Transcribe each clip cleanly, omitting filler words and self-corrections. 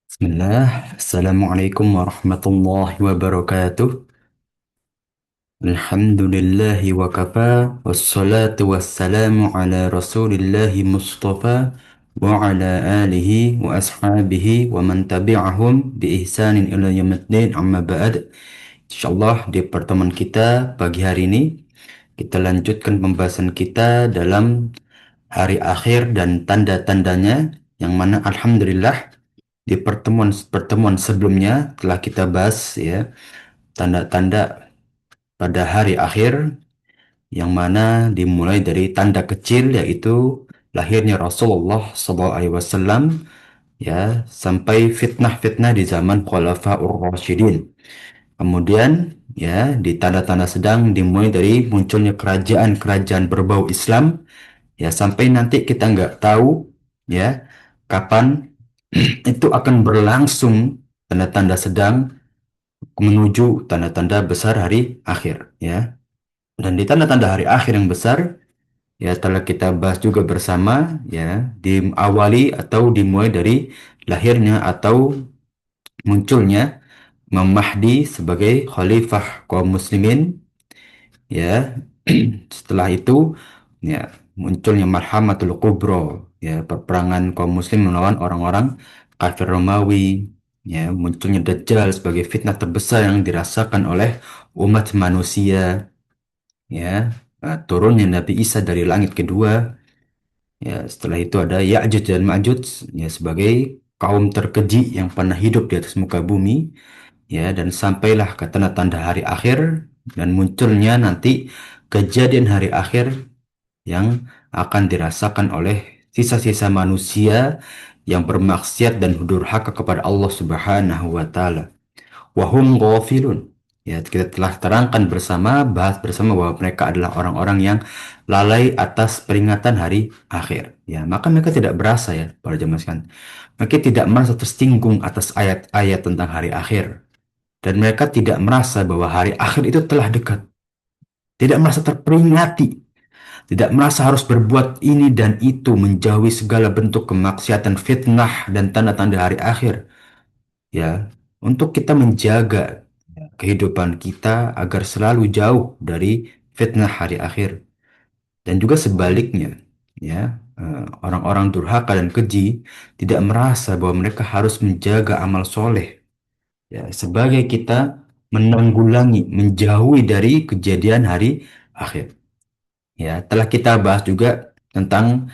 Bismillah, Assalamualaikum warahmatullahi wabarakatuh. Alhamdulillahi wa kafa, wassalatu wassalamu ala rasulillahi mustafa, wa ala alihi wa ashabihi wa man tabi'ahum bi ihsanin ila yaumiddin amma ba'd. Insyaallah di pertemuan kita pagi hari ini, kita lanjutkan pembahasan kita dalam hari akhir dan tanda-tandanya, yang mana Alhamdulillah di pertemuan-pertemuan sebelumnya telah kita bahas ya tanda-tanda pada hari akhir, yang mana dimulai dari tanda kecil yaitu lahirnya Rasulullah SAW ya, sampai fitnah-fitnah di zaman Khulafaur Rasyidin. Kemudian ya di tanda-tanda sedang dimulai dari munculnya kerajaan-kerajaan berbau Islam ya, sampai nanti kita nggak tahu ya kapan itu akan berlangsung tanda-tanda sedang menuju tanda-tanda besar hari akhir ya. Dan di tanda-tanda hari akhir yang besar ya telah kita bahas juga bersama ya, diawali atau dimulai dari lahirnya atau munculnya Imam Mahdi sebagai khalifah kaum muslimin ya. Setelah itu ya munculnya Marhamatul Kubro ya, peperangan kaum muslim melawan orang-orang kafir Romawi ya, munculnya Dajjal sebagai fitnah terbesar yang dirasakan oleh umat manusia ya. Turunnya Nabi Isa dari langit kedua ya, setelah itu ada Ya'juj dan Ma'juj ya sebagai kaum terkeji yang pernah hidup di atas muka bumi ya, dan sampailah ke tanda-tanda hari akhir dan munculnya nanti kejadian hari akhir yang akan dirasakan oleh sisa-sisa manusia yang bermaksiat dan durhaka kepada Allah Subhanahu wa taala. Wahum ghafilun. Ya, kita telah terangkan bersama, bahas bersama bahwa mereka adalah orang-orang yang lalai atas peringatan hari akhir. Ya, maka mereka tidak berasa ya, para jemaah sekalian. Mereka tidak merasa tersinggung atas ayat-ayat tentang hari akhir. Dan mereka tidak merasa bahwa hari akhir itu telah dekat. Tidak merasa terperingati. Tidak merasa harus berbuat ini dan itu, menjauhi segala bentuk kemaksiatan, fitnah, dan tanda-tanda hari akhir. Ya, untuk kita menjaga kehidupan kita agar selalu jauh dari fitnah hari akhir. Dan juga sebaliknya, ya, orang-orang durhaka dan keji tidak merasa bahwa mereka harus menjaga amal soleh. Ya, sebagai kita menanggulangi, menjauhi dari kejadian hari akhir. Ya, telah kita bahas juga tentang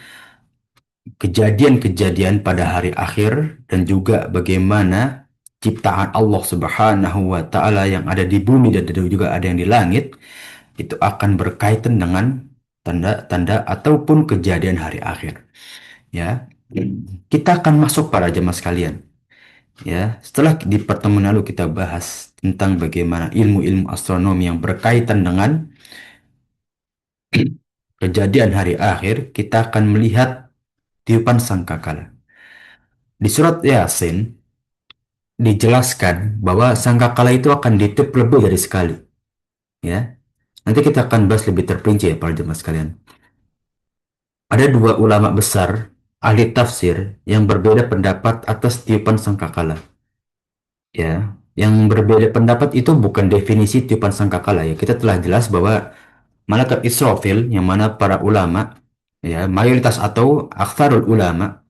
kejadian-kejadian pada hari akhir dan juga bagaimana ciptaan Allah Subhanahu wa taala yang ada di bumi dan juga ada yang di langit itu akan berkaitan dengan tanda-tanda ataupun kejadian hari akhir ya. Kita akan masuk para jemaah sekalian ya, setelah di pertemuan lalu kita bahas tentang bagaimana ilmu-ilmu astronomi yang berkaitan dengan kejadian hari akhir, kita akan melihat tiupan sangkakala. Di surat Yasin dijelaskan bahwa sangkakala itu akan ditiup lebih dari sekali ya. Nanti kita akan bahas lebih terperinci ya para jemaah sekalian. Ada dua ulama besar ahli tafsir yang berbeda pendapat atas tiupan sangkakala. Ya, yang berbeda pendapat itu bukan definisi tiupan sangkakala ya. Kita telah jelas bahwa malaikat Israfil, yang mana para ulama ya, mayoritas atau aktharul ulama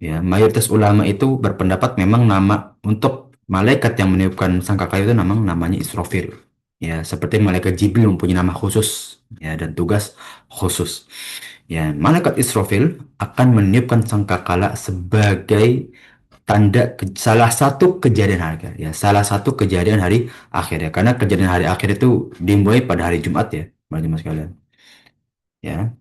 ya, mayoritas ulama itu berpendapat memang nama untuk malaikat yang meniupkan sangkakala itu memang namanya Israfil. Ya, seperti malaikat Jibril mempunyai nama khusus ya dan tugas khusus. Ya, malaikat Israfil akan meniupkan sangkakala sebagai salah satu kejadian hari akhir ya, salah satu kejadian hari akhir ya, karena kejadian hari akhir itu dimulai pada hari Jumat ya, teman-teman sekalian. Ya,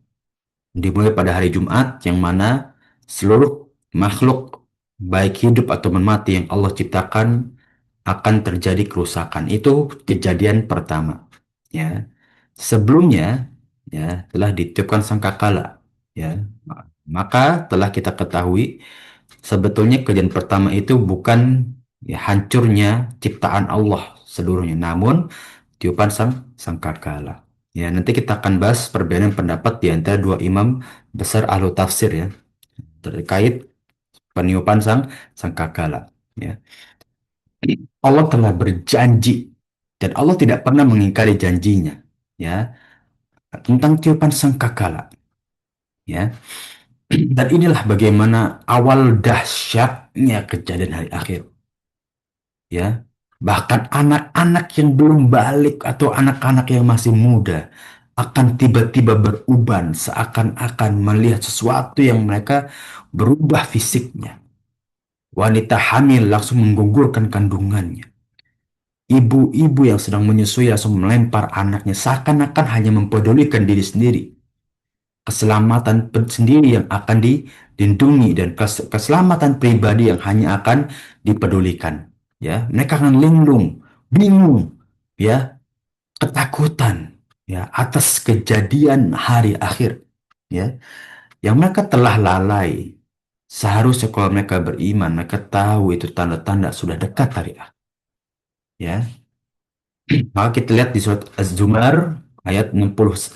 dimulai pada hari Jumat yang mana seluruh makhluk baik hidup atau mati yang Allah ciptakan akan terjadi kerusakan. Itu kejadian pertama. Ya, sebelumnya ya telah ditiupkan sangkakala. Ya, maka telah kita ketahui sebetulnya kejadian pertama itu bukan ya, hancurnya ciptaan Allah seluruhnya, namun tiupan sangkakala. Ya, nanti kita akan bahas perbedaan pendapat di antara dua imam besar ahlu tafsir ya terkait peniupan sangkakala. Ya. Allah telah berjanji dan Allah tidak pernah mengingkari janjinya. Ya, tentang tiupan sangkakala. Ya, dan inilah bagaimana awal dahsyatnya kejadian hari akhir. Ya, bahkan anak-anak yang belum balik atau anak-anak yang masih muda akan tiba-tiba beruban seakan-akan melihat sesuatu yang mereka berubah fisiknya. Wanita hamil langsung menggugurkan kandungannya. Ibu-ibu yang sedang menyusui langsung melempar anaknya seakan-akan hanya mempedulikan diri sendiri. Keselamatan sendiri yang akan dilindungi dan keselamatan pribadi yang hanya akan dipedulikan. Ya, mereka akan linglung, bingung, ya, ketakutan, ya, atas kejadian hari akhir, ya, yang mereka telah lalai. Seharusnya kalau mereka beriman, mereka tahu itu tanda-tanda sudah dekat hari akhir. Ya, maka kita lihat di surat Az-Zumar ayat 68.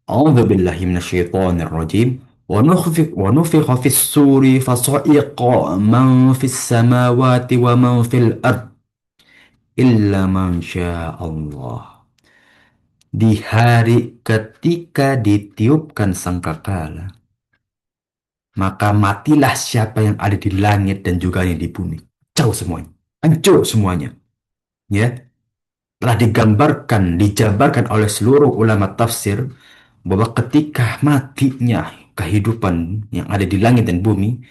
A'udzu billahi minasyaitonir rajim. ونفخ في الصور فصعق من في السماوات ومن في الأرض إلا من شاء الله. Di hari ketika ditiupkan sangkakala, maka matilah siapa yang ada di langit dan juga yang di bumi. Jauh semuanya. Hancur semuanya. Ya, telah digambarkan, dijabarkan oleh seluruh ulama tafsir bahwa ketika matinya kehidupan yang ada di langit dan bumi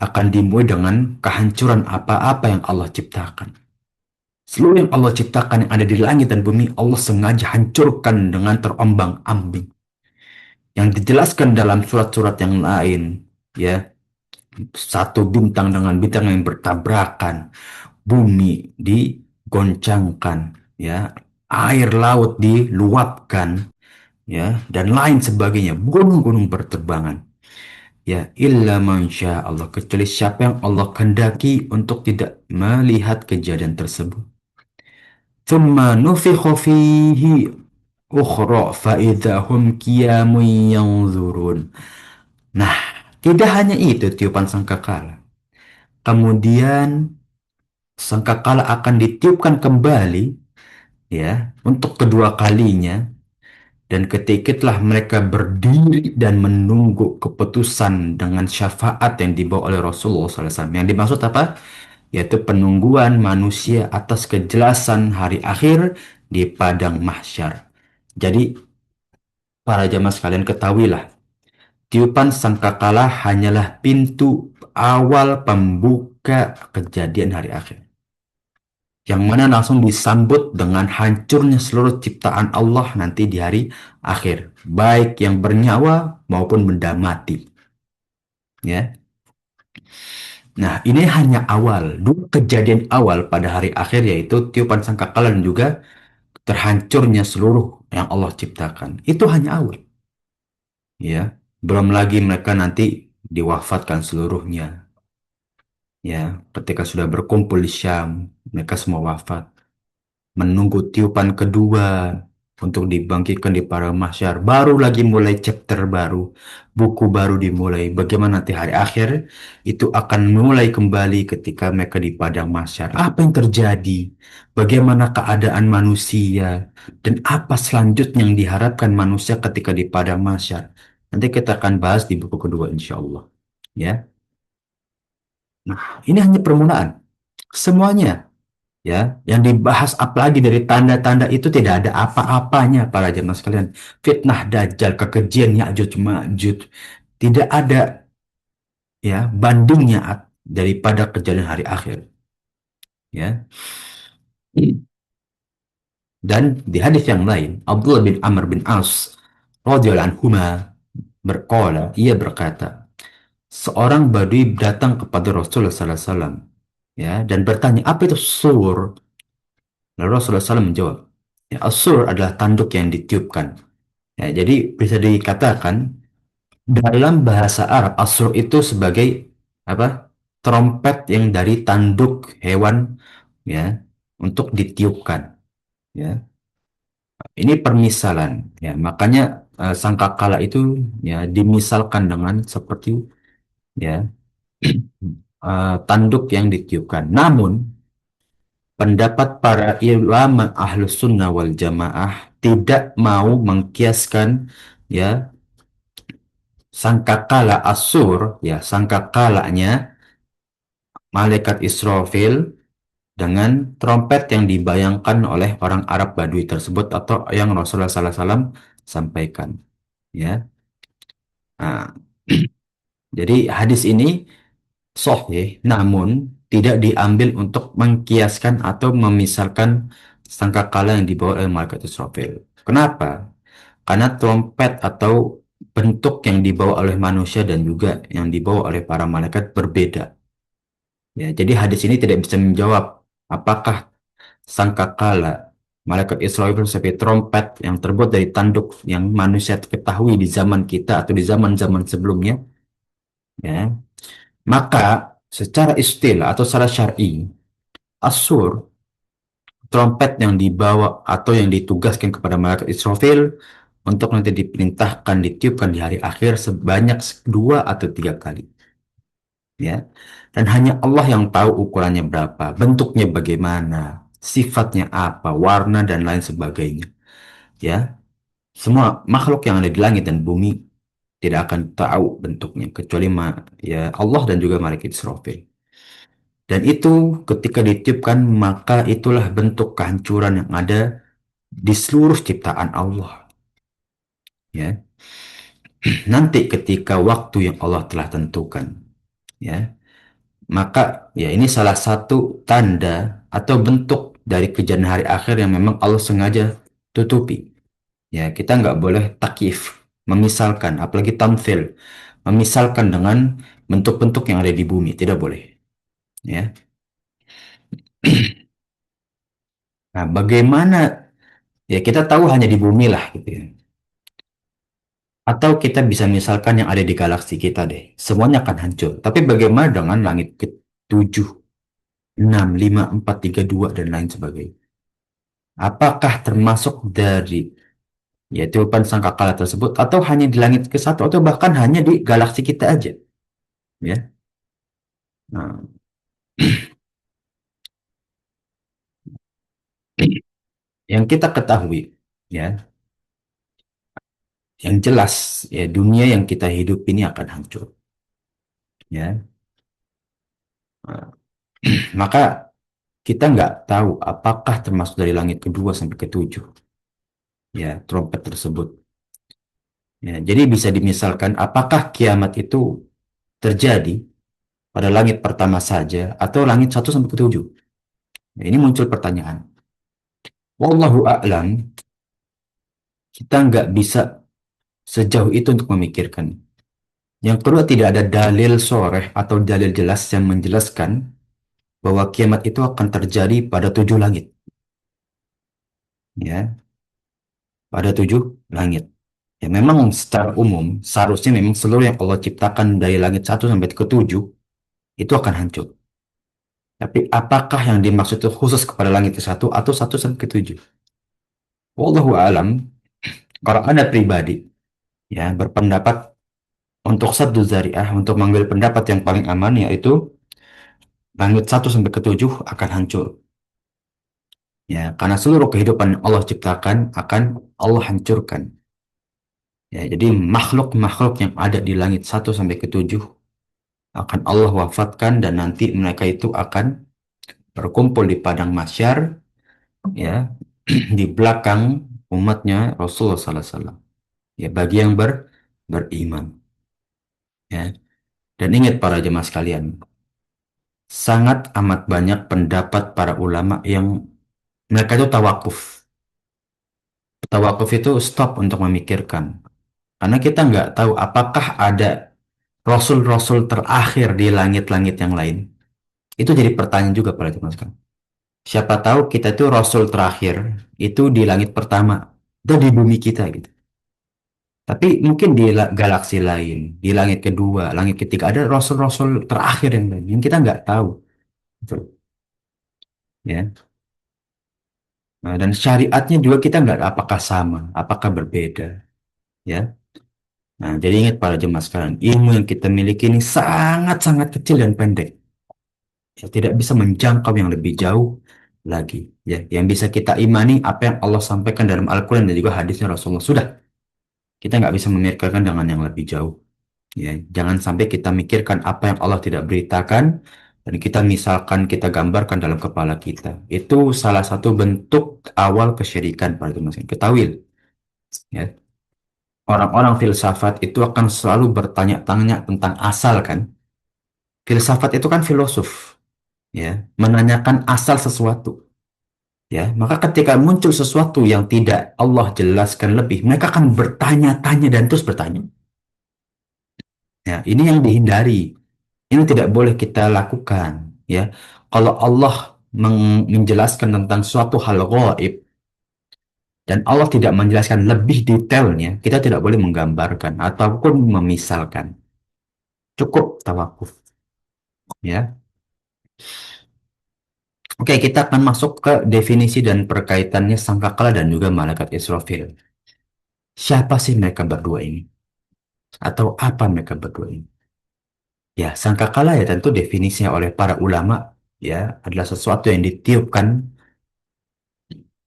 akan dimulai dengan kehancuran apa-apa yang Allah ciptakan. Seluruh yang Allah ciptakan yang ada di langit dan bumi Allah sengaja hancurkan dengan terombang-ambing. Yang dijelaskan dalam surat-surat yang lain, ya, satu bintang dengan bintang yang bertabrakan, bumi digoncangkan, ya, air laut diluapkan, ya, dan lain sebagainya, gunung-gunung berterbangan. Ya, illa mansya Allah, kecuali siapa yang Allah kehendaki untuk tidak melihat kejadian tersebut. Thumma nufikha fihi ukhra faidahum qiyamun yanzurun. Nah, tidak hanya itu tiupan sangkakala. Kemudian sangkakala akan ditiupkan kembali, ya, untuk kedua kalinya. Dan ketikitlah mereka berdiri dan menunggu keputusan dengan syafaat yang dibawa oleh Rasulullah SAW. Yang dimaksud apa? Yaitu penungguan manusia atas kejelasan hari akhir di padang mahsyar. Jadi, para jamaah sekalian ketahuilah, tiupan sangkakala hanyalah pintu awal pembuka kejadian hari akhir. Yang mana langsung disambut dengan hancurnya seluruh ciptaan Allah nanti di hari akhir, baik yang bernyawa maupun benda mati. Ya, nah ini hanya awal, dua kejadian awal pada hari akhir yaitu tiupan sangkakala dan juga terhancurnya seluruh yang Allah ciptakan. Itu hanya awal, ya. Belum lagi mereka nanti diwafatkan seluruhnya, ya. Ketika sudah berkumpul di Syam, mereka semua wafat. Menunggu tiupan kedua untuk dibangkitkan di para mahsyar. Baru lagi mulai chapter baru, buku baru dimulai. Bagaimana nanti hari akhir itu akan mulai kembali ketika mereka di padang mahsyar. Apa yang terjadi? Bagaimana keadaan manusia? Dan apa selanjutnya yang diharapkan manusia ketika di padang mahsyar? Nanti kita akan bahas di buku kedua insya Allah. Ya. Nah, ini hanya permulaan. Semuanya, ya, yang dibahas apalagi dari tanda-tanda itu tidak ada apa-apanya para jemaah sekalian. Fitnah Dajjal, kekejian Ya'juj Ma'juj, tidak ada, ya, bandingnya daripada kejadian hari akhir, ya. Dan di hadis yang lain Abdullah bin Amr bin As radhiyallahu anhuma berkata, ia berkata, seorang badui datang kepada Rasulullah sallallahu alaihi wasallam, ya, dan bertanya apa itu sur. Lalu Rasulullah SAW menjawab, ya, as-sur adalah tanduk yang ditiupkan. Ya, jadi bisa dikatakan dalam bahasa Arab as-sur itu sebagai apa? Trompet yang dari tanduk hewan, ya, untuk ditiupkan, ya. Ini permisalan, ya. Makanya sangkakala itu, ya, dimisalkan dengan seperti, ya, tanduk yang ditiupkan. Namun, pendapat para ulama ahlus sunnah wal jamaah tidak mau mengkiaskan ya sangkakala asur ya sangkakalanya malaikat Israfil dengan trompet yang dibayangkan oleh orang Arab Badui tersebut atau yang Rasulullah SAW sampaikan ya. Nah, jadi hadis ini sahih namun tidak diambil untuk mengkiaskan atau memisalkan sangkakala yang dibawa oleh malaikat Israfil. Kenapa? Karena trompet atau bentuk yang dibawa oleh manusia dan juga yang dibawa oleh para malaikat berbeda. Ya, jadi hadis ini tidak bisa menjawab apakah sangkakala malaikat Israel sebagai trompet yang terbuat dari tanduk yang manusia ketahui di zaman kita atau di zaman-zaman sebelumnya, ya. Maka secara istilah atau secara syar'i, asur trompet yang dibawa atau yang ditugaskan kepada malaikat Israfil untuk nanti diperintahkan ditiupkan di hari akhir sebanyak dua atau tiga kali, ya. Dan hanya Allah yang tahu ukurannya berapa, bentuknya bagaimana, sifatnya apa, warna dan lain sebagainya, ya. Semua makhluk yang ada di langit dan bumi tidak akan tahu bentuknya kecuali ya Allah dan juga malaikat Israfil. Dan itu ketika ditiupkan maka itulah bentuk kehancuran yang ada di seluruh ciptaan Allah, ya. Nanti ketika waktu yang Allah telah tentukan, ya, maka ya ini salah satu tanda atau bentuk dari kejadian hari akhir yang memang Allah sengaja tutupi. Ya, kita nggak boleh takyif, memisalkan, apalagi tamthil, memisalkan dengan bentuk-bentuk yang ada di bumi, tidak boleh. Ya. Nah, bagaimana ya kita tahu hanya di bumi lah gitu ya. Atau kita bisa misalkan yang ada di galaksi kita deh, semuanya akan hancur. Tapi bagaimana dengan langit ketujuh, enam, lima, empat, tiga, dua dan lain sebagainya? Apakah termasuk dari ya tiupan sangkakala tersebut atau hanya di langit ke satu atau bahkan hanya di galaksi kita aja, ya? Nah, yang kita ketahui, ya, yang jelas, ya dunia yang kita hidup ini akan hancur, ya. Nah, maka kita nggak tahu apakah termasuk dari langit kedua sampai ketujuh, ya, trompet tersebut. Ya, jadi bisa dimisalkan apakah kiamat itu terjadi pada langit pertama saja atau langit satu sampai ketujuh. Nah, ini muncul pertanyaan. Wallahu a'lam, kita nggak bisa sejauh itu untuk memikirkan. Yang kedua, tidak ada dalil soreh atau dalil jelas yang menjelaskan bahwa kiamat itu akan terjadi pada tujuh langit, ya, pada tujuh langit. Ya, memang secara umum seharusnya memang seluruh yang Allah ciptakan dari langit satu sampai ke tujuh itu akan hancur. Tapi apakah yang dimaksud itu khusus kepada langit ke satu atau satu sampai ke tujuh? Wallahu alam. Kalau Anda pribadi ya berpendapat untuk sabdu zariah untuk mengambil pendapat yang paling aman yaitu langit satu sampai ke tujuh akan hancur. Ya, karena seluruh kehidupan yang Allah ciptakan akan Allah hancurkan. Ya, jadi makhluk-makhluk yang ada di langit satu sampai ke tujuh akan Allah wafatkan dan nanti mereka itu akan berkumpul di padang mahsyar ya di belakang umatnya Rasulullah Sallallahu Alaihi Wasallam. Ya, bagi yang beriman ya. Dan ingat para jemaah sekalian, sangat amat banyak pendapat para ulama yang mereka itu tawakuf. Tawakuf itu stop untuk memikirkan. Karena kita nggak tahu apakah ada rasul-rasul terakhir di langit-langit yang lain. Itu jadi pertanyaan juga pada teman sekalian. Siapa tahu kita itu rasul terakhir itu di langit pertama dan di bumi kita gitu. Tapi mungkin di galaksi lain, di langit kedua, langit ketiga ada rasul-rasul terakhir yang lain yang kita nggak tahu. Gitu. Ya. Nah, dan syariatnya juga kita nggak apakah sama, apakah berbeda. Ya. Nah, jadi ingat para jemaah sekalian, ilmu yang kita miliki ini sangat-sangat kecil dan pendek. Ya, tidak bisa menjangkau yang lebih jauh lagi. Ya, yang bisa kita imani apa yang Allah sampaikan dalam Al-Quran dan juga hadisnya Rasulullah. Sudah, kita nggak bisa memikirkan dengan yang lebih jauh. Ya, jangan sampai kita mikirkan apa yang Allah tidak beritakan dan kita misalkan kita gambarkan dalam kepala kita. Itu salah satu bentuk awal kesyirikan pada teman Ketahui, ya. Orang-orang filsafat itu akan selalu bertanya-tanya tentang asal kan. Filsafat itu kan filosof, ya, menanyakan asal sesuatu. Ya, maka ketika muncul sesuatu yang tidak Allah jelaskan lebih, mereka akan bertanya-tanya dan terus bertanya. Ya, ini yang dihindari. Ini tidak boleh kita lakukan, ya. Kalau Allah menjelaskan tentang suatu hal gaib dan Allah tidak menjelaskan lebih detailnya, kita tidak boleh menggambarkan ataupun memisalkan. Cukup tawakuf, ya. Oke, kita akan masuk ke definisi dan perkaitannya sangkakala dan juga malaikat Israfil. Siapa sih mereka berdua ini? Atau apa mereka berdua ini? Ya, sangkakala ya tentu definisinya oleh para ulama ya adalah sesuatu yang ditiupkan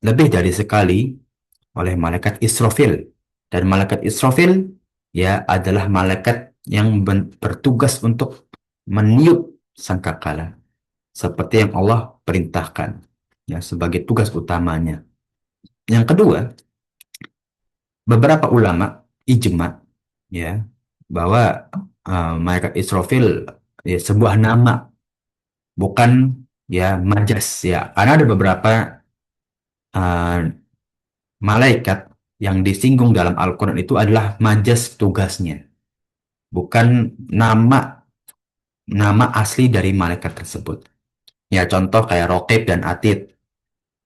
lebih dari sekali oleh malaikat Israfil. Dan malaikat Israfil ya adalah malaikat yang bertugas untuk meniup sangkakala seperti yang Allah perintahkan ya sebagai tugas utamanya. Yang kedua, beberapa ulama ijma ya bahwa malaikat Israfil ya sebuah nama bukan ya majas ya karena ada beberapa uh, malaikat yang disinggung dalam Al-Quran itu adalah majas tugasnya bukan nama asli dari malaikat tersebut ya contoh kayak Rokib dan Atid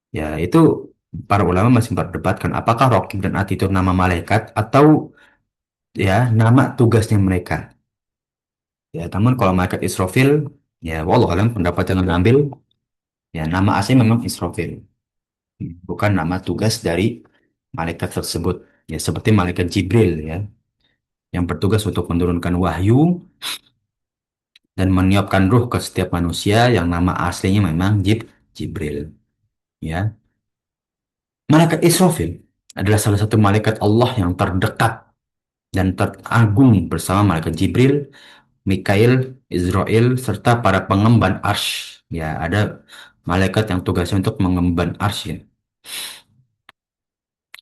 ya itu para ulama masih memperdebatkan apakah Rokib dan Atid itu nama malaikat atau ya nama tugasnya mereka. Ya, namun kalau malaikat Israfil, ya wallah alam pendapat yang mengambil, ya nama asli memang Israfil, bukan nama tugas dari malaikat tersebut. Ya, seperti malaikat Jibril ya, yang bertugas untuk menurunkan wahyu dan meniupkan ruh ke setiap manusia yang nama aslinya memang Jibril. Ya, malaikat Israfil adalah salah satu malaikat Allah yang terdekat dan teragung bersama malaikat Jibril, Mikail, Israel, serta para pengemban arsy. Ya, ada malaikat yang tugasnya untuk mengemban arsy. Ya.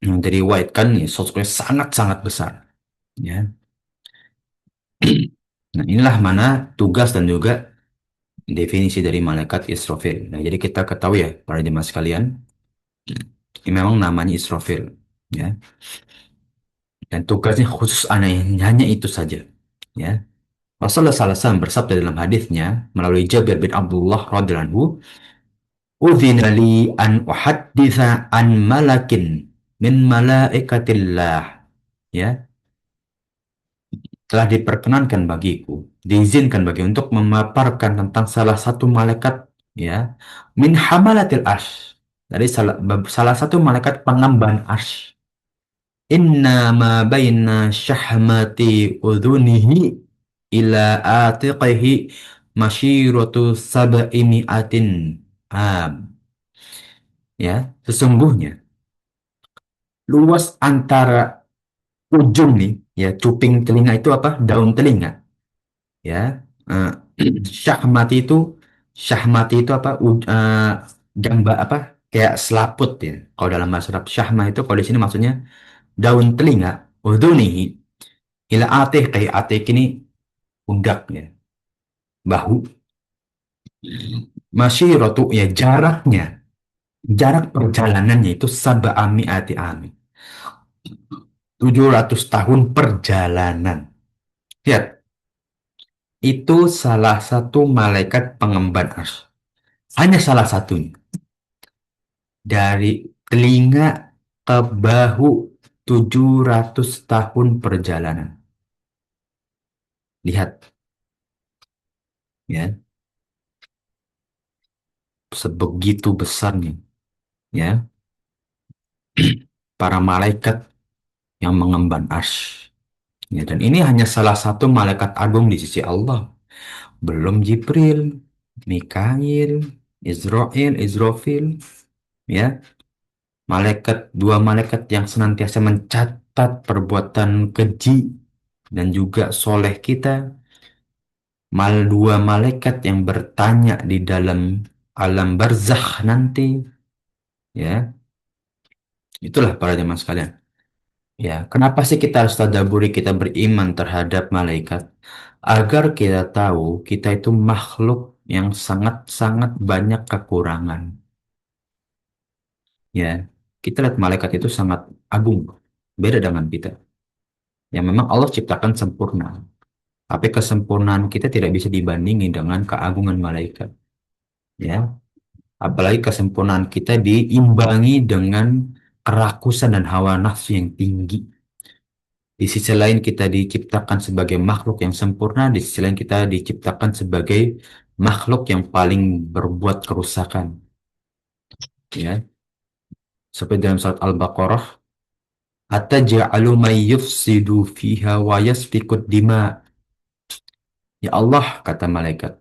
Yang diriwayatkan ya, sosoknya sangat-sangat besar. Ya. Nah, inilah mana tugas dan juga definisi dari malaikat Israfil. Nah, jadi kita ketahui ya, para jemaah sekalian, ini memang namanya Israfil. Ya. Dan tugasnya khusus hanya itu saja. Ya. Rasulullah SAW bersabda dalam hadisnya melalui Jabir bin Abdullah radhiyallahu anhu, "Udzina li an uhadditsa an malakin min malaikatillah." Ya, telah diperkenankan bagiku, diizinkan bagi untuk memaparkan tentang salah satu malaikat ya, min hamalatil arsy. Dari salah satu malaikat pengemban arsy. Inna ma baina syahmati udhunihi ila atiqihi masyiratu sab'i mi'atin am. Ya, sesungguhnya luas antara ujung nih, ya cuping telinga itu apa? Daun telinga, ya. Eh, syahmati itu syahmati itu apa? Jamba apa? Kayak selaput ya. Kalau dalam bahasa Arab syahmah itu kalau di sini maksudnya daun telinga. Udhunihi ila atih kayak atih ini pundak ya, bahu. Masyiratu ya jaraknya, jarak perjalanannya itu sab'ami ati ami. 700 tahun perjalanan. Lihat, itu salah satu malaikat pengemban arsy. Hanya salah satunya. Dari telinga ke bahu 700 tahun perjalanan. Lihat, ya, sebegitu besarnya, ya, para malaikat yang mengemban arsy. Ya, dan ini hanya salah satu malaikat agung di sisi Allah. Belum Jibril, Mikail, Israfil, ya, dua malaikat yang senantiasa mencatat perbuatan keji dan juga soleh kita, dua malaikat yang bertanya di dalam alam barzakh nanti, ya, itulah para jemaah sekalian. Ya, kenapa sih kita harus tadaburi, kita beriman terhadap malaikat? Agar kita tahu kita itu makhluk yang sangat-sangat banyak kekurangan. Ya, kita lihat malaikat itu sangat agung, beda dengan kita. Yang memang Allah ciptakan sempurna, tapi kesempurnaan kita tidak bisa dibandingi dengan keagungan malaikat. Ya, apalagi kesempurnaan kita diimbangi dengan kerakusan dan hawa nafsu yang tinggi. Di sisi lain kita diciptakan sebagai makhluk yang sempurna, di sisi lain kita diciptakan sebagai makhluk yang paling berbuat kerusakan. Ya, seperti dalam surat Al-Baqarah, "Ataj'alu may yufsidu fiha wa yasfikud dima." Ya Allah, kata malaikat,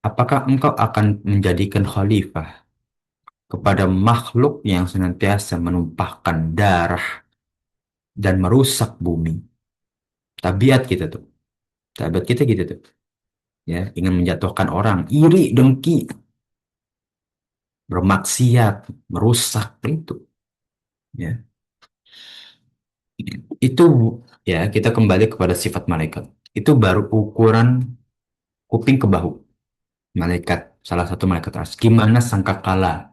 apakah engkau akan menjadikan khalifah kepada makhluk yang senantiasa menumpahkan darah dan merusak bumi? Tabiat kita tuh, tabiat kita gitu tuh. Ya, ingin menjatuhkan orang, iri, dengki, bermaksiat, merusak itu. Ya, itu ya kita kembali kepada sifat malaikat. Itu baru ukuran kuping ke bahu. Malaikat, salah satu malaikat ras. Gimana sangkakala?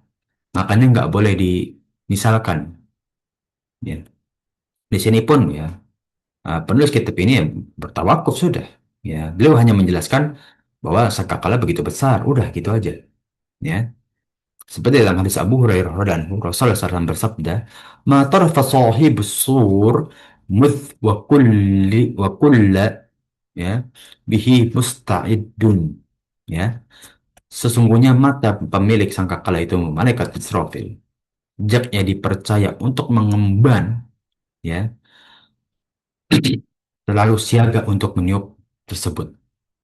Makanya nggak boleh dimisalkan. Ya, di sini pun ya penulis kitab ini ya, bertawakuf sudah. Ya, beliau hanya menjelaskan bahwa sangkakala begitu besar. Udah gitu aja. Ya. Seperti dalam hadis Abu Hurairah dan Rasulullah SAW bersabda, "Ma tarfa sahibus sur muth wa kulla ya bihi musta'idun." Ya, sesungguhnya mata pemilik sangkakala itu malaikat Israfil. Jaknya dipercaya untuk mengemban, ya, selalu siaga untuk meniup tersebut.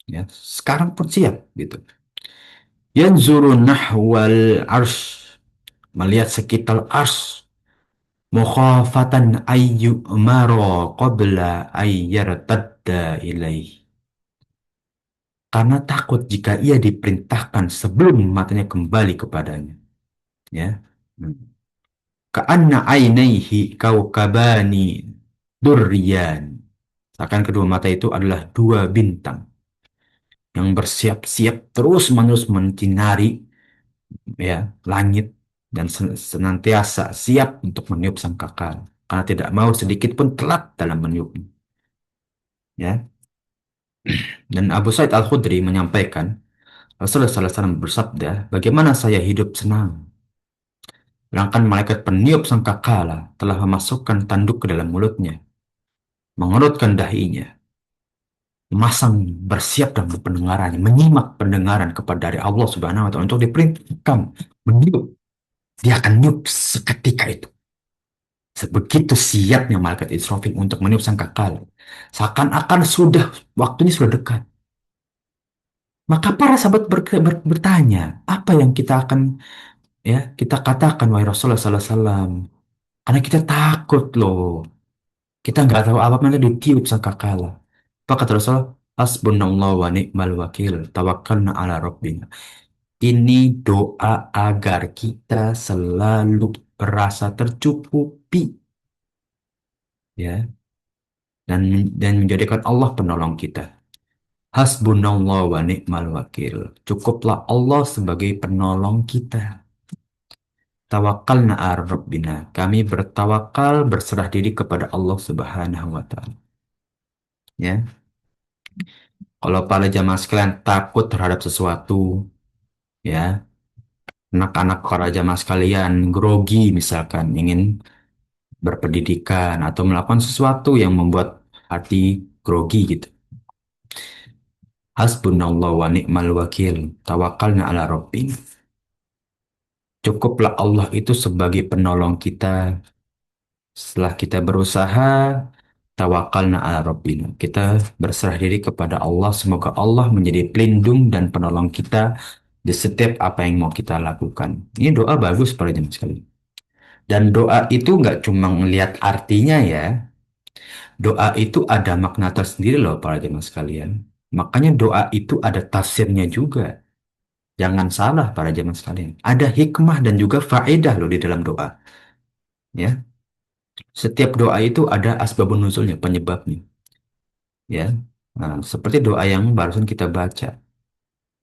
Ya, sekarang pun siap gitu. Yanzuru nahwal arsh, melihat sekitar arsh, mukhafatan ayyu maro qabla ayyartadda ilaih. Karena takut jika ia diperintahkan sebelum matanya kembali kepadanya. Ya. Ka'anna ainaihi kaukabani durriyan. Seakan kedua mata itu adalah dua bintang yang bersiap-siap terus-menerus mencinari ya langit dan senantiasa siap untuk meniup sangkakala karena tidak mau sedikit pun telat dalam meniupnya. Ya. Dan Abu Said Al-Khudri menyampaikan, Rasulullah SAW bersabda, bagaimana saya hidup senang? Sedangkan malaikat peniup sangkakala telah memasukkan tanduk ke dalam mulutnya, mengerutkan dahinya, memasang bersiap dalam pendengarannya, menyimak pendengaran kepada dari Allah Subhanahu wa Ta'ala untuk diperintahkan meniup. Dia akan niup seketika itu. Sebegitu siapnya malaikat Israfil untuk meniup sangkakala. Seakan-akan waktunya sudah dekat. Maka para sahabat bertanya, apa yang kita katakan wahai Rasulullah Sallallahu Alaihi Wasallam? Karena kita takut loh. Kita nggak tahu apa mana ditiup sangkakala. Apa kata Rasulullah? Hasbunallah wa ni'mal wakil. Tawakkalna ala rabbina. Ini doa agar kita selalu merasa tercukupi, ya, dan menjadikan Allah penolong kita. Hasbunallah wa ni'mal wakil. Cukuplah Allah sebagai penolong kita. Tawakkalna ar Rabbina. Kami bertawakal, berserah diri kepada Allah Subhanahu wa Ta'ala. Ya. Kalau para jamaah sekalian takut terhadap sesuatu, ya, anak-anak para jamaah sekalian grogi misalkan ingin berpendidikan atau melakukan sesuatu yang membuat hati grogi gitu. Hasbunallah wa ni'mal wakil. Tawakkalna ala Rabbina. Cukuplah Allah itu sebagai penolong kita setelah kita berusaha, Tawakkalna ala Rabbina. Kita berserah diri kepada Allah. Semoga Allah menjadi pelindung dan penolong kita di setiap apa yang mau kita lakukan. Ini doa bagus para jemaah sekalian. Dan doa itu nggak cuma ngelihat artinya ya. Doa itu ada makna tersendiri loh para jemaah sekalian. Makanya doa itu ada tafsirnya juga. Jangan salah para jemaah sekalian. Ada hikmah dan juga faedah loh di dalam doa. Ya, setiap doa itu ada asbabun nuzulnya, penyebabnya. Ya, nah, seperti doa yang barusan kita baca.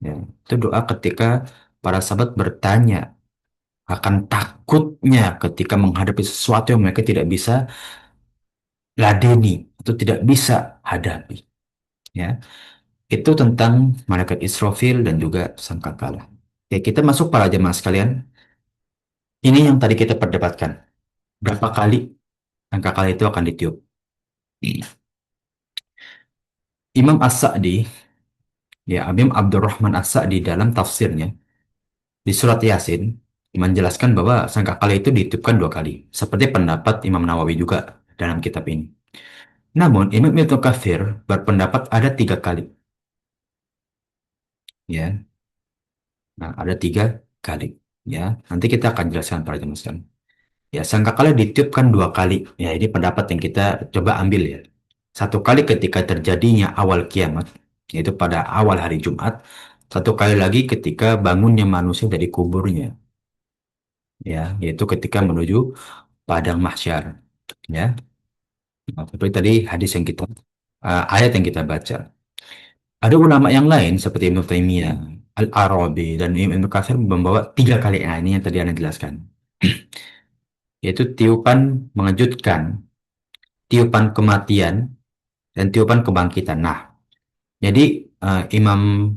Ya, itu doa ketika para sahabat bertanya akan takutnya ketika menghadapi sesuatu yang mereka tidak bisa ladeni atau tidak bisa hadapi. Ya, itu tentang malaikat Israfil dan juga sangkakala. Oke, kita masuk para jemaah sekalian. Ini yang tadi kita perdebatkan. Berapa kali sangkakala itu akan ditiup? Imam As-Sa'di, ya Imam Abdurrahman As-Sa'di dalam tafsirnya di surat Yasin menjelaskan bahwa sangkakala itu ditiupkan dua kali, seperti pendapat Imam Nawawi juga dalam kitab ini. Namun Imam Ibnu Katsir berpendapat ada tiga kali, ya. Nah, ada tiga kali, ya. Nanti kita akan jelaskan para jemaah sekalian. Ya, sangkakala ditiupkan dua kali. Ya, ini pendapat yang kita coba ambil ya. Satu kali ketika terjadinya awal kiamat, yaitu pada awal hari Jumat. Satu kali lagi ketika bangunnya manusia dari kuburnya, ya, yaitu ketika menuju padang mahsyar, ya. Nah, seperti tadi hadis yang kita, ayat yang kita baca. Ada ulama yang lain seperti Ibnu Taimiyah, Al-Arabi, dan Ibnu Katsir membawa tiga kali. Nah, ini yang tadi Anda jelaskan, yaitu tiupan mengejutkan, tiupan kematian, dan tiupan kebangkitan. Nah, jadi Imam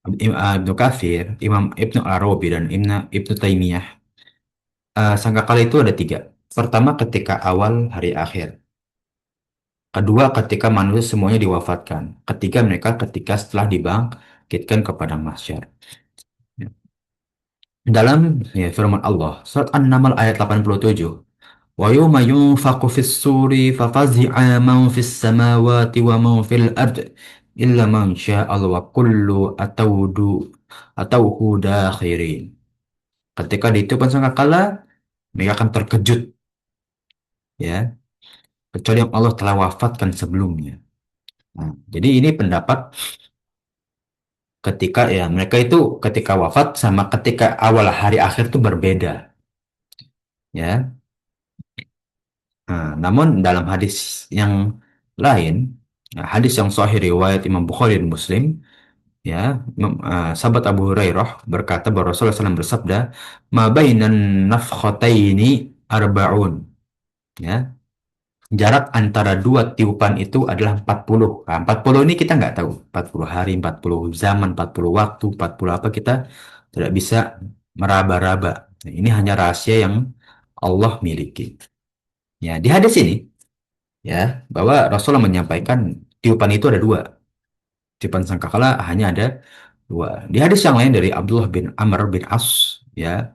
Ibnu Katsir, Imam Ibnu Arabi, dan Ibnu Taimiyah, sangkakala itu ada tiga. Pertama ketika awal hari akhir. Kedua ketika manusia semuanya diwafatkan. Ketiga mereka ketika setelah dibangkitkan kepada mahsyar. Dalam ya, firman Allah, surat An-Naml ayat 87. Wa yawma yunfaqu fis suri fafazi'a man fis samawati wa man fil ard illa man sya'al wa kullu atauhu dakhirin. Ketika ditiupkan sangkakala, mereka akan terkejut, ya, kecuali yang Allah telah wafatkan sebelumnya. Nah, jadi ini pendapat ketika ya mereka itu ketika wafat sama ketika awal hari akhir itu berbeda, ya. Nah, namun dalam hadis yang lain, nah, hadis yang sahih riwayat Imam Bukhari dan Muslim, ya, sahabat Abu Hurairah berkata bahwa Rasulullah SAW bersabda, "Ma bainan nafkhataini arba'un." Ya, jarak antara dua tiupan itu adalah 40. Nah, 40 ini kita nggak tahu. 40 hari, 40 zaman, 40 waktu, 40 apa kita tidak bisa meraba-raba. Nah, ini hanya rahasia yang Allah miliki. Ya, di hadis ini ya bahwa Rasulullah menyampaikan tiupan itu ada dua. Tiupan sangkakala hanya ada dua. Di hadis yang lain dari Abdullah bin Amr bin As, ya,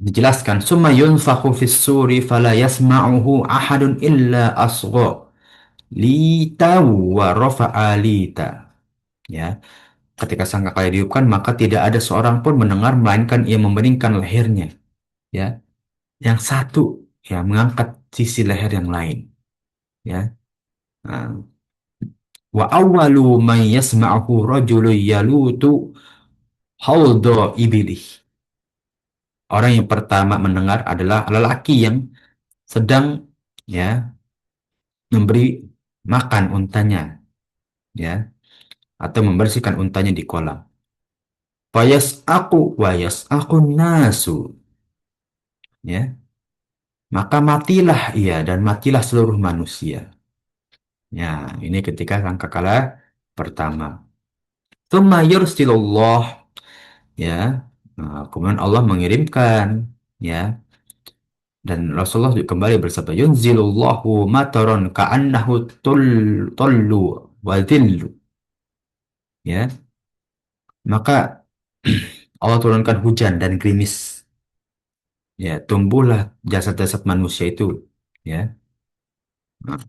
dijelaskan summa yunfakhu fis suri fala yasma'uhu ahadun illa asgha lita wa rafa'a lita, ya. Ketika sangkakala ditiupkan maka tidak ada seorang pun mendengar melainkan ia membeningkan lehernya, ya. Yang satu ya mengangkat sisi leher yang lain, ya. Nah, wa awwalu man yasma'uhu rajulun yalutu hawdha ibilih. Orang yang pertama mendengar adalah lelaki yang sedang, ya, memberi makan untanya, ya, atau membersihkan untanya di kolam. Fayas aku wayas aku nasu, ya, maka matilah ia dan matilah seluruh manusia. Ya, ini ketika sangkakala pertama. Tsumma yursilullah, ya. Nah, kemudian Allah mengirimkan, ya, dan Rasulullah juga kembali bersabda, yunzilullahu mataron ka'annahu tullu wa dhillu, ya. Maka Allah turunkan hujan dan gerimis, ya, tumbuhlah jasad-jasad manusia itu, ya, Nah,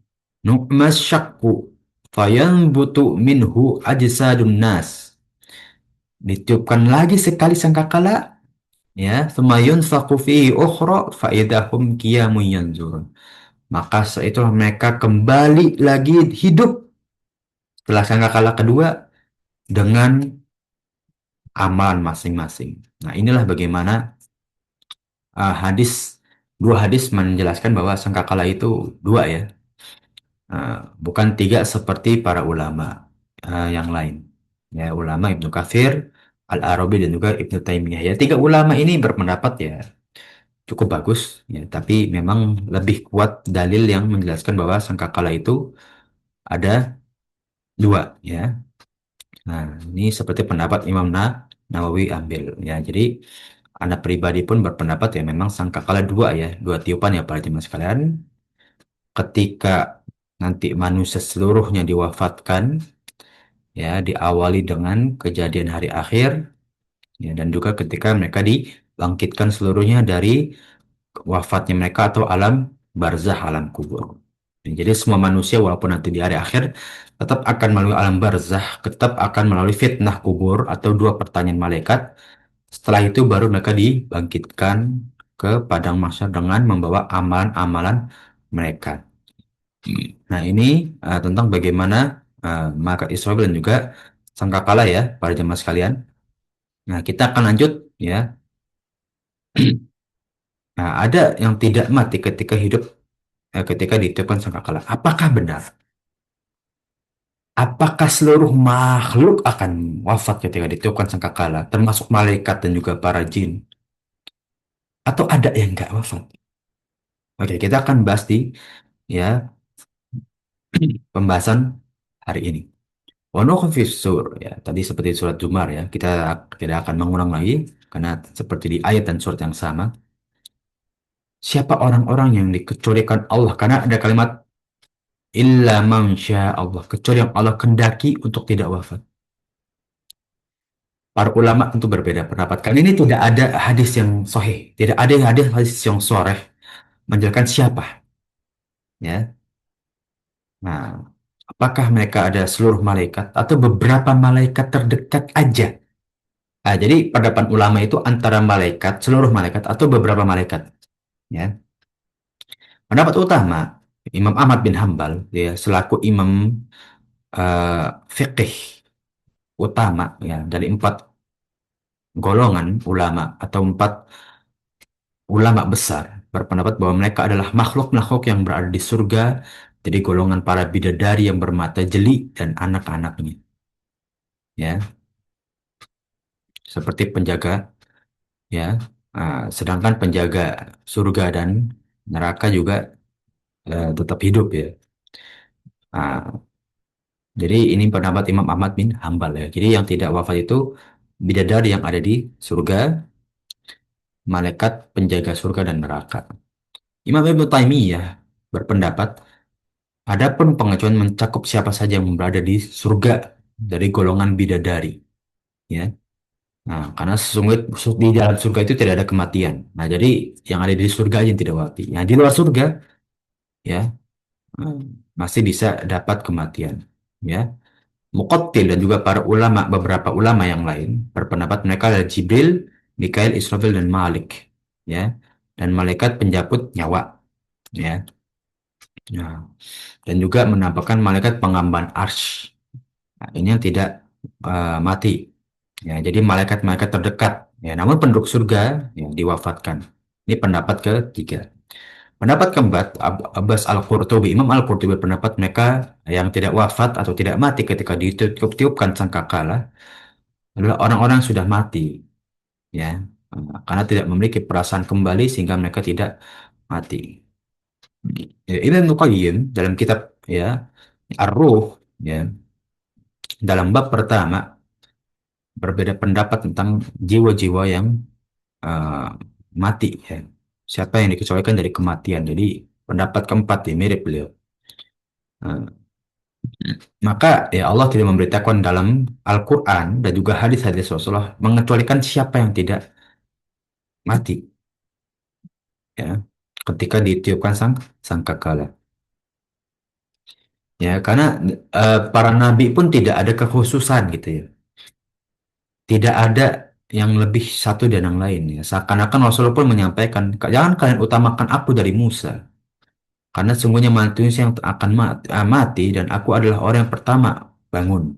nu'mas syakku fayanbutu minhu ajsadun nas. Ditiupkan lagi sekali sangkakala, ya, semayun fihi ukhra faidahum qiyamun yanzurun. Maka setelah itulah mereka kembali lagi hidup setelah sangkakala kedua dengan amalan masing-masing. Nah, inilah bagaimana dua hadis menjelaskan bahwa sangkakala itu dua ya. Bukan tiga seperti para ulama yang lain. Ya, ulama Ibnu Katsir, Al-Arabi dan juga Ibnu Taimiyah. Ya, tiga ulama ini berpendapat ya cukup bagus ya, tapi memang lebih kuat dalil yang menjelaskan bahwa sangkakala itu ada dua ya. Nah, ini seperti pendapat Imam Nawawi ambil ya. Jadi anak pribadi pun berpendapat ya memang sangkakala dua ya, dua tiupan ya para jemaah sekalian. Ketika nanti manusia seluruhnya diwafatkan ya, diawali dengan kejadian hari akhir ya, dan juga ketika mereka dibangkitkan seluruhnya dari wafatnya mereka atau alam barzah, alam kubur. Jadi semua manusia walaupun nanti di hari akhir tetap akan melalui alam barzah, tetap akan melalui fitnah kubur atau dua pertanyaan malaikat. Setelah itu baru mereka dibangkitkan ke padang mahsyar dengan membawa amalan-amalan mereka. Nah, ini tentang bagaimana malaikat Israel dan juga sangkakala ya, para jemaah sekalian. Nah, kita akan lanjut ya. Nah, ada yang tidak mati ketika hidup, ketika ditiupkan sangkakala. Apakah benar? Apakah seluruh makhluk akan wafat ketika ditiupkan sangkakala, termasuk malaikat dan juga para jin? Atau ada yang nggak wafat? Oke, kita akan bahas di ya pembahasan hari ini. Wa nukhfis sur ya, tadi seperti surat Zumar ya, kita tidak akan mengulang lagi karena seperti di ayat dan surat yang sama. Siapa orang-orang yang dikecualikan Allah karena ada kalimat illa man Allah, kecuali yang Allah kendaki untuk tidak wafat. Para ulama tentu berbeda pendapat. Karena ini tidak ada hadis yang sahih, tidak ada hadis yang sahih menjelaskan siapa, ya. Nah, apakah mereka ada seluruh malaikat atau beberapa malaikat terdekat aja? Nah, jadi pendapat ulama itu antara malaikat, seluruh malaikat atau beberapa malaikat, ya. Pendapat utama Imam Ahmad bin Hambal, ya, selaku imam fikih utama ya dari empat golongan ulama atau empat ulama besar berpendapat bahwa mereka adalah makhluk-makhluk yang berada di surga, jadi golongan para bidadari yang bermata jeli dan anak-anaknya, ya, seperti penjaga, ya. Sedangkan penjaga surga dan neraka juga tetap hidup ya. Ah, jadi ini pendapat Imam Ahmad bin Hambal ya. Jadi yang tidak wafat itu bidadari yang ada di surga, malaikat penjaga surga dan neraka. Imam Ibnu Taimiyah berpendapat adapun pengecualian mencakup siapa saja yang berada di surga dari golongan bidadari, ya. Nah, karena sesungguhnya di dalam surga itu tidak ada kematian. Nah, jadi yang ada di surga aja yang tidak mati. Yang di luar surga, ya, hmm, masih bisa dapat kematian, ya. Muqattil dan juga para ulama, beberapa ulama yang lain berpendapat mereka adalah Jibril, Mikail, Israfil dan Malik, ya, dan malaikat penjaput nyawa, ya. Nah, dan juga menampakkan malaikat pengemban arsy. Nah, ini yang tidak mati. Ya, jadi malaikat-malaikat terdekat. Ya, namun penduduk surga yang diwafatkan. Ini pendapat ketiga. Pendapat keempat, Abbas Al-Qurtubi, Imam Al-Qurtubi berpendapat mereka yang tidak wafat atau tidak mati ketika ditiup-tiupkan sangkakala adalah orang-orang yang sudah mati. Ya, karena tidak memiliki perasaan kembali sehingga mereka tidak mati. Ya, Ibnu Qayyim dalam kitab ya Ar-Ruh ya dalam bab pertama berbeda pendapat tentang jiwa-jiwa yang eh, mati ya. Siapa yang dikecualikan dari kematian. Jadi pendapat keempat ya mirip beliau. Eh, maka ya Allah tidak memberitakan dalam Al-Quran dan juga hadis-hadis Rasulullah mengecualikan siapa yang tidak mati ya ketika ditiupkan sangkakala. Ya, karena para nabi pun tidak ada kekhususan gitu ya. Tidak ada yang lebih satu dan yang lain ya. Seakan-akan Rasulullah pun menyampaikan, jangan kalian utamakan aku dari Musa. Karena sungguhnya manusia yang akan mati dan aku adalah orang yang pertama bangun.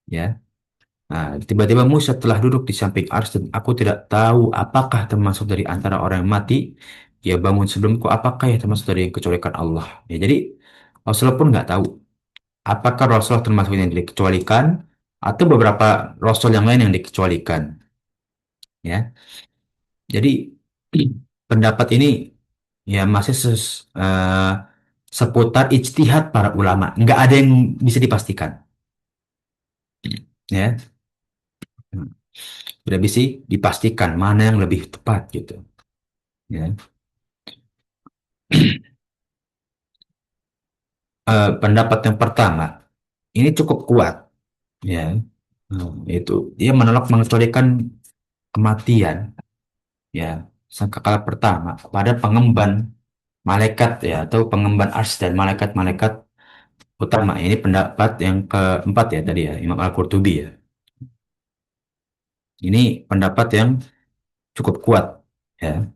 Ya, nah, tiba-tiba Musa telah duduk di samping ars dan aku tidak tahu apakah termasuk dari antara orang yang mati. Ya bangun sebelumku, apakah ya termasuk dari yang dikecualikan Allah. Ya, jadi Rasulullah pun nggak tahu apakah Rasulullah termasuk yang dikecualikan atau beberapa Rasul yang lain yang dikecualikan. Ya, jadi pendapat ini ya masih seputar ijtihad para ulama. Nggak ada yang bisa dipastikan. Ya, tidak bisa dipastikan mana yang lebih tepat gitu. Ya. Pendapat yang pertama ini cukup kuat. Ya. Itu dia menolak mengecualikan kematian. Ya, sangkakala pertama pada pengemban malaikat ya atau pengemban ars dan malaikat-malaikat utama. Ini pendapat yang keempat ya tadi ya Imam Al-Qurtubi ya. Ini pendapat yang cukup kuat ya.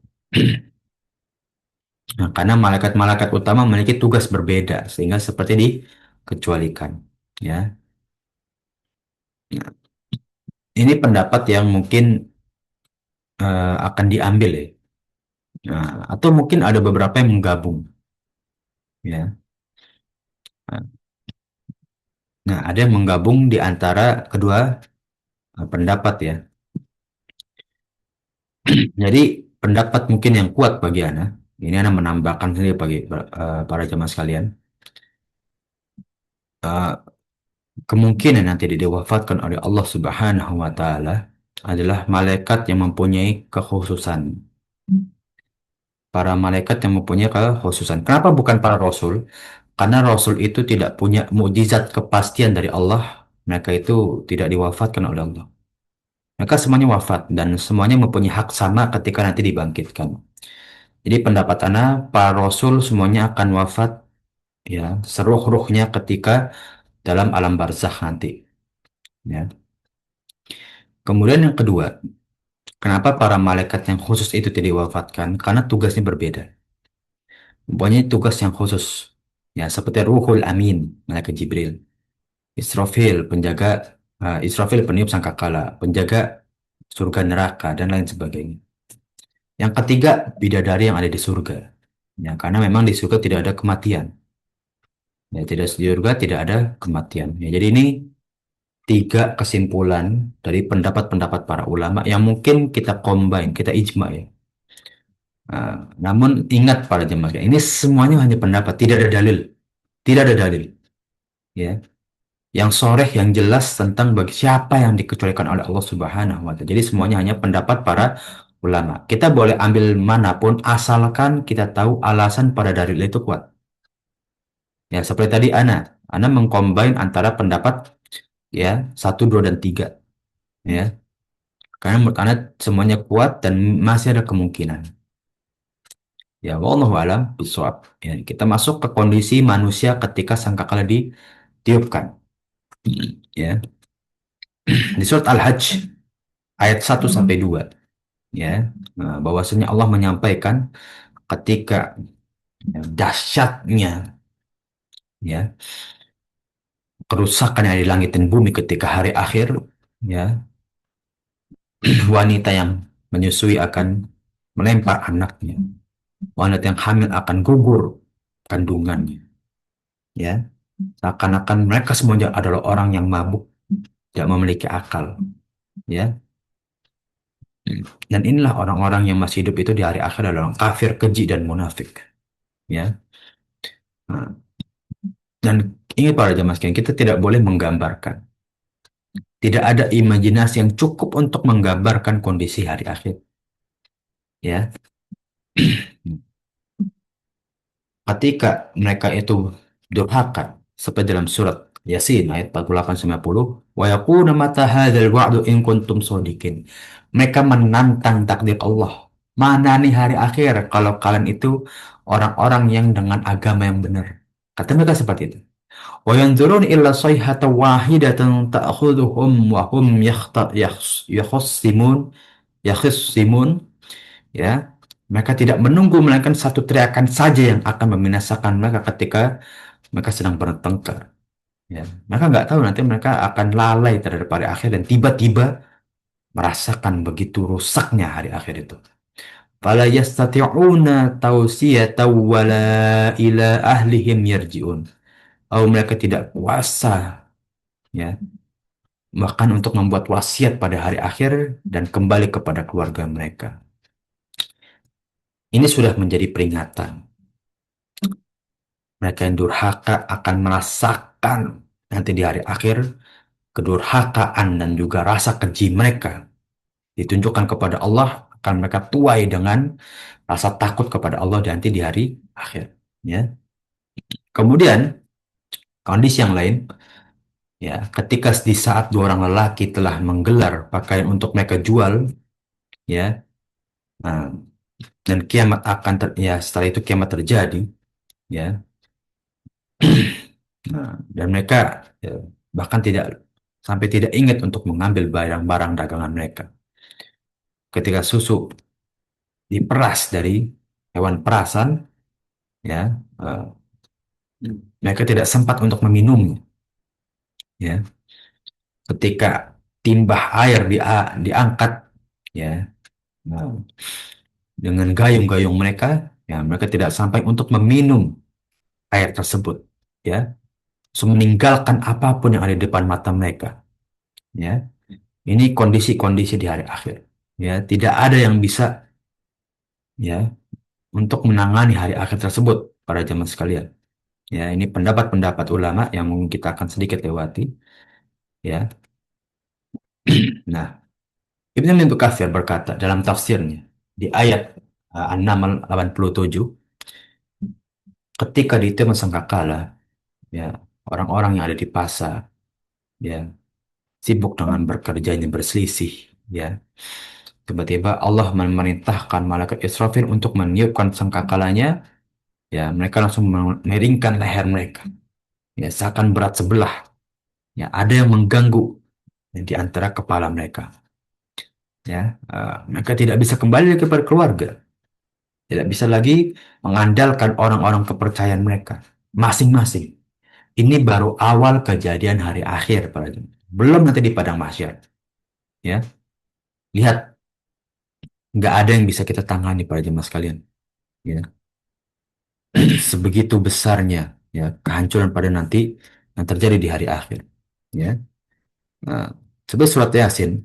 Nah, karena malaikat-malaikat utama memiliki tugas berbeda sehingga seperti dikecualikan ya. Nah, ini pendapat yang mungkin akan diambil ya. Nah, atau mungkin ada beberapa yang menggabung ya. Nah, ada yang menggabung di antara kedua pendapat ya. Jadi pendapat mungkin yang kuat bagi Ana, ini Ana menambahkan sendiri bagi para jamaah sekalian, eh, kemungkinan nanti diwafatkan oleh Allah Subhanahu wa Ta'ala adalah malaikat yang mempunyai kekhususan. Para malaikat yang mempunyai kekhususan. Kenapa bukan para rasul? Karena rasul itu tidak punya mukjizat kepastian dari Allah. Mereka itu tidak diwafatkan oleh Allah. Mereka semuanya wafat dan semuanya mempunyai hak sama ketika nanti dibangkitkan. Jadi pendapat Ana, para rasul semuanya akan wafat ya seruh-ruhnya ketika dalam alam barzakh nanti. Ya. Kemudian yang kedua, kenapa para malaikat yang khusus itu tidak diwafatkan? Karena tugasnya berbeda. Mempunyai tugas yang khusus. Ya, seperti Ruhul Amin, malaikat Jibril. Israfil, Israfil peniup sangkakala, penjaga surga neraka dan lain sebagainya. Yang ketiga, bidadari yang ada di surga. Ya, karena memang di surga tidak ada kematian. Ya, tidak di surga tidak ada kematian. Ya, jadi ini tiga kesimpulan dari pendapat-pendapat para ulama yang mungkin kita combine, kita ijma ya. Namun ingat para jemaah, ini semuanya hanya pendapat, tidak ada dalil, tidak ada dalil. Ya, yang soreh, yang jelas tentang bagi siapa yang dikecualikan oleh Allah Subhanahu wa Ta'ala. Jadi semuanya hanya pendapat para ulama. Kita boleh ambil manapun asalkan kita tahu alasan pada dalil itu kuat. Ya, seperti tadi Ana mengcombine antara pendapat ya satu, dua, dan tiga. Ya, karena menurut Ana semuanya kuat dan masih ada kemungkinan. Ya, wallahu alam bishawab. Ya, kita masuk ke kondisi manusia ketika sangkakala ditiupkan. Ya, di surat Al-Hajj ayat 1 sampai 2 ya, bahwasanya Allah menyampaikan ketika dahsyatnya ya kerusakan yang ada di langit dan bumi ketika hari akhir ya wanita yang menyusui akan melempar anaknya, wanita yang hamil akan gugur kandungannya ya, seakan-akan mereka semuanya adalah orang yang mabuk, tidak memiliki akal ya. Dan inilah orang-orang yang masih hidup itu di hari akhir adalah orang kafir, keji, dan munafik ya. Nah, dan ingat para jemaah sekalian, kita tidak boleh menggambarkan. Tidak ada imajinasi yang cukup untuk menggambarkan kondisi hari akhir. Ya, ketika mereka itu durhaka, seperti dalam surat Yasin ayat 48-50, wa yaqulu mata hadzal wa'du in kuntum shodiqin. Mereka menantang takdir Allah. Mana nih hari akhir kalau kalian itu orang-orang yang dengan agama yang benar. Kata mereka seperti itu. Wa yanzurun illa sayhatan wahidatan ta'khudhuhum wa hum yakhissimun, ya. Mereka tidak menunggu melainkan satu teriakan saja yang akan membinasakan mereka ketika mereka sedang bertengkar. Ya, mereka nggak tahu nanti mereka akan lalai terhadap hari akhir dan tiba-tiba merasakan begitu rusaknya hari akhir itu. Fala yastati'una tawsiyatan wala ila ahlihim yarji'un. Atau mereka tidak kuasa, ya, bahkan untuk membuat wasiat pada hari akhir dan kembali kepada keluarga mereka. Ini sudah menjadi peringatan. Mereka yang durhaka akan merasakan nanti di hari akhir kedurhakaan dan juga rasa keji mereka ditunjukkan kepada Allah, akan mereka tuai dengan rasa takut kepada Allah nanti di hari akhir, ya. Kemudian kondisi yang lain, ya, ketika di saat dua orang lelaki telah menggelar pakaian untuk mereka jual, ya, nah, dan kiamat akan ya, setelah itu kiamat terjadi, ya. Nah, dan mereka, ya, bahkan tidak sampai tidak ingat untuk mengambil barang-barang dagangan mereka. Ketika susu diperas dari hewan perasan, ya, eh, mereka tidak sempat untuk meminumnya, ya. Ketika timbah air diangkat, ya, nah, dengan gayung-gayung mereka, ya, mereka tidak sampai untuk meminum air tersebut, ya. So, meninggalkan apapun yang ada di depan mata mereka, ya. Ini kondisi-kondisi di hari akhir, ya. Tidak ada yang bisa, ya, untuk menangani hari akhir tersebut para jemaah sekalian. Ya, ini pendapat-pendapat ulama yang mungkin kita akan sedikit lewati, ya. Nah, Ibnu Katsir berkata dalam tafsirnya di ayat An-Naml 87, ketika ditiupkan sangkakala, ya, orang-orang yang ada di pasar, ya, sibuk dengan bekerjanya berselisih, ya. Tiba-tiba Allah memerintahkan malaikat Israfil untuk meniupkan sangkakalanya, ya, mereka langsung meringkan leher mereka, ya, seakan berat sebelah, ya, ada yang mengganggu di antara kepala mereka, ya. Mereka tidak bisa kembali kepada keluarga, tidak bisa lagi mengandalkan orang-orang kepercayaan mereka masing-masing. Ini baru awal kejadian hari akhir para jemaah. Belum nanti di padang mahsyar, ya. Lihat, nggak ada yang bisa kita tangani para jemaah sekalian, ya. Sebegitu besarnya, ya, kehancuran pada nanti yang terjadi di hari akhir, ya. Nah, sebagai surat Yasin,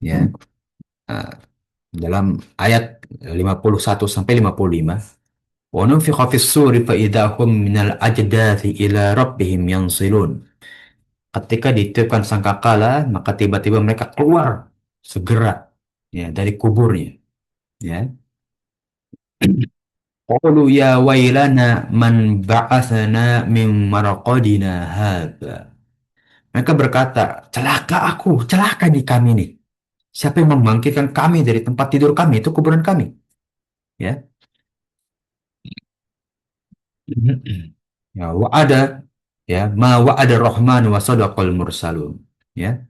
ya, nah, dalam ayat 51 sampai 55, wa nufikha fis suri fa idahum minal ajdati ila rabbihim yansilun. Ketika ditiupkan sangkakala, maka tiba-tiba mereka keluar segera, ya, dari kuburnya, ya. Qalu ya wailana man ba'athana min marqadina hadza. Mereka berkata, celaka aku, celaka di kami nih. Siapa yang membangkitkan kami dari tempat tidur kami, itu kuburan kami, ya. Ya, wa'ada, ya, ma wa'ada rahman wa sadaqal mursalun, ya.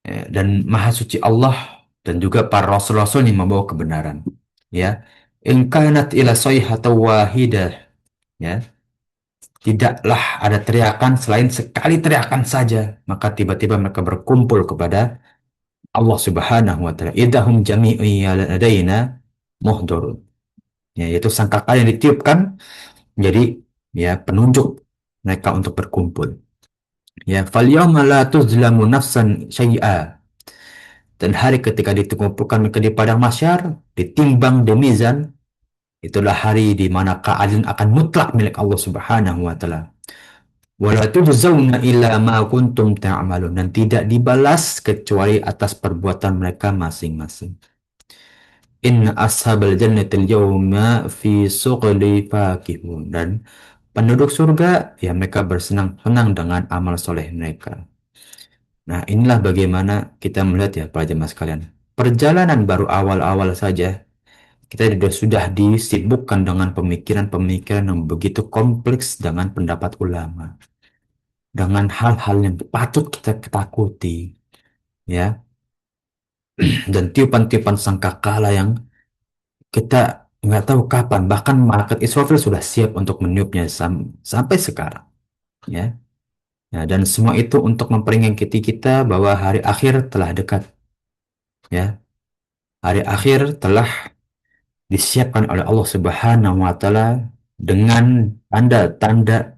Dan maha suci Allah dan juga para rasul-rasul yang membawa kebenaran, ya. In kanat ila sayhatan wahidah, ya. Tidaklah ada teriakan selain sekali teriakan saja, maka tiba-tiba mereka berkumpul kepada Allah Subhanahu wa taala. Idahum jami'i ladaina muhdurun. Ya, yaitu sangkakala yang ditiupkan menjadi, ya, penunjuk mereka untuk berkumpul. Ya, falyawma la tuzlamu nafsan syai'a. Dan hari ketika dikumpulkan mereka di padang mahsyar, ditimbang di mizan, itulah hari di mana keadilan akan mutlak milik Allah Subhanahu wa taala. Wala tujzauna illa ma kuntum ta'malun, dan tidak dibalas kecuali atas perbuatan mereka masing-masing. Inna ashabal jannatil yawma fi suqli fakihun, dan penduduk surga, ya, mereka bersenang-senang dengan amal soleh mereka. Nah, inilah bagaimana kita melihat, ya, para jemaah sekalian. Perjalanan baru awal-awal saja, Kita sudah disibukkan dengan pemikiran-pemikiran yang begitu kompleks dengan pendapat ulama, dengan hal-hal yang patut kita ketakuti, ya, dan tiupan-tiupan sangkakala yang kita nggak tahu kapan, bahkan malaikat Israfil sudah siap untuk meniupnya sampai sekarang, ya. Ya, dan semua itu untuk memperingati kita bahwa hari akhir telah dekat, ya. Hari akhir telah disiapkan oleh Allah Subhanahu wa taala dengan tanda-tanda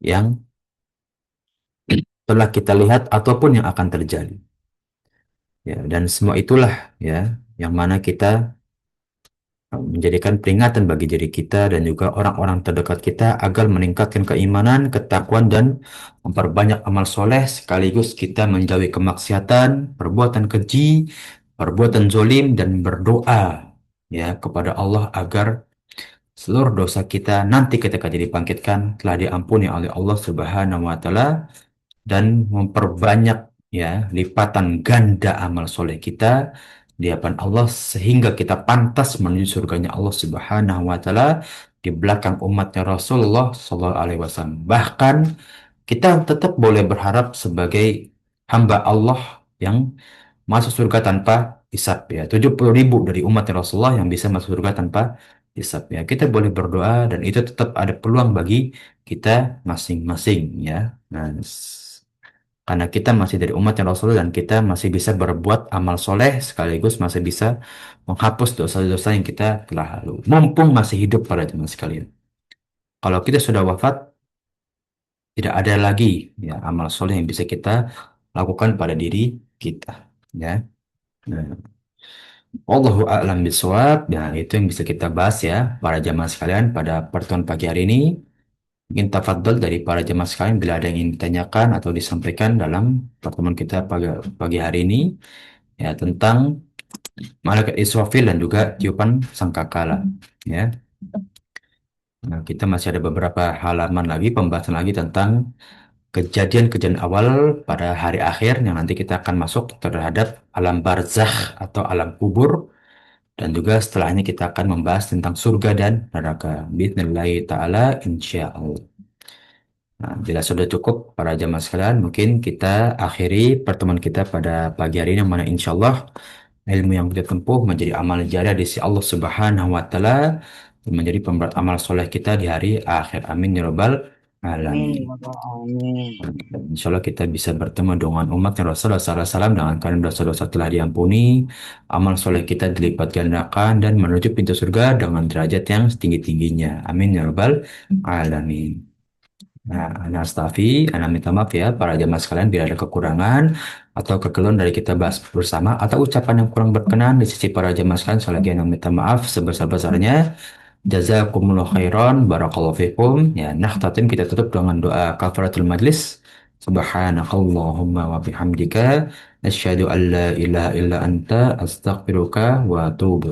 yang telah kita lihat ataupun yang akan terjadi. Ya, dan semua itulah, ya, yang mana kita menjadikan peringatan bagi diri kita dan juga orang-orang terdekat kita agar meningkatkan keimanan, ketakwaan, dan memperbanyak amal soleh sekaligus kita menjauhi kemaksiatan, perbuatan keji, perbuatan zolim, dan berdoa, ya, kepada Allah agar seluruh dosa kita nanti ketika dibangkitkan telah diampuni oleh Allah Subhanahu wa taala dan memperbanyak, ya, lipatan ganda amal soleh kita di hadapan Allah sehingga kita pantas menuju surganya Allah Subhanahu wa taala di belakang umatnya Rasulullah Sallallahu Alaihi Wasallam. Bahkan kita tetap boleh berharap sebagai hamba Allah yang masuk surga tanpa hisab, ya. 70.000 dari umat Rasulullah yang bisa masuk surga tanpa hisab, ya. Kita boleh berdoa dan itu tetap ada peluang bagi kita masing-masing, ya. Nah, karena kita masih dari umat Rasulullah dan kita masih bisa berbuat amal soleh sekaligus masih bisa menghapus dosa-dosa yang kita telah lalu. Mumpung masih hidup pada zaman sekalian. Kalau kita sudah wafat, tidak ada lagi, ya, amal soleh yang bisa kita lakukan pada diri kita, ya. Nah, Allahu a'lam bishawab. Nah, itu yang bisa kita bahas, ya, para jamaah sekalian pada pertemuan pagi hari ini. Mungkin tafadhol dari para jamaah sekalian bila ada yang ingin ditanyakan atau disampaikan dalam pertemuan kita pagi hari ini, ya, tentang malaikat Israfil dan juga tiupan sangkakala, ya. Nah, kita masih ada beberapa halaman lagi pembahasan lagi tentang kejadian-kejadian awal pada hari akhir yang nanti kita akan masuk terhadap alam barzakh atau alam kubur. Dan juga setelahnya kita akan membahas tentang surga dan neraka. Bismillahirrahmanirrahim ta'ala, insya Allah. Nah, bila sudah cukup para jamaah sekalian, mungkin kita akhiri pertemuan kita pada pagi hari ini, yang mana insya Allah ilmu yang kita tempuh menjadi amal jariah di sisi Allah Subhanahu wa taala dan menjadi pemberat amal soleh kita di hari akhir. Amin ya rabbal Amin, alamin. ya Rabbal alamin. Dan insya Allah kita bisa bertemu dengan umat Rasulullah SAW dengan karena dosa-dosa telah diampuni, amal soleh kita dilipat gandakan dan menuju pintu surga dengan derajat yang setinggi-tingginya. Amin ya rabbal alamin. Nah, Ana Astafi, Ana minta maaf, ya, para jamaah sekalian bila ada kekurangan atau kekeliruan dari kita bahas bersama atau ucapan yang kurang berkenan di sisi para jamaah sekalian. Sekali lagi Ana minta maaf sebesar-besarnya. Jazakumullah khairan, barakallahu fikum. Ya, nah, tatim kita tutup dengan doa kafaratul majlis. Subhanakallahumma wa bihamdika asyhadu an la ilaha illa anta astaghfiruka wa atubu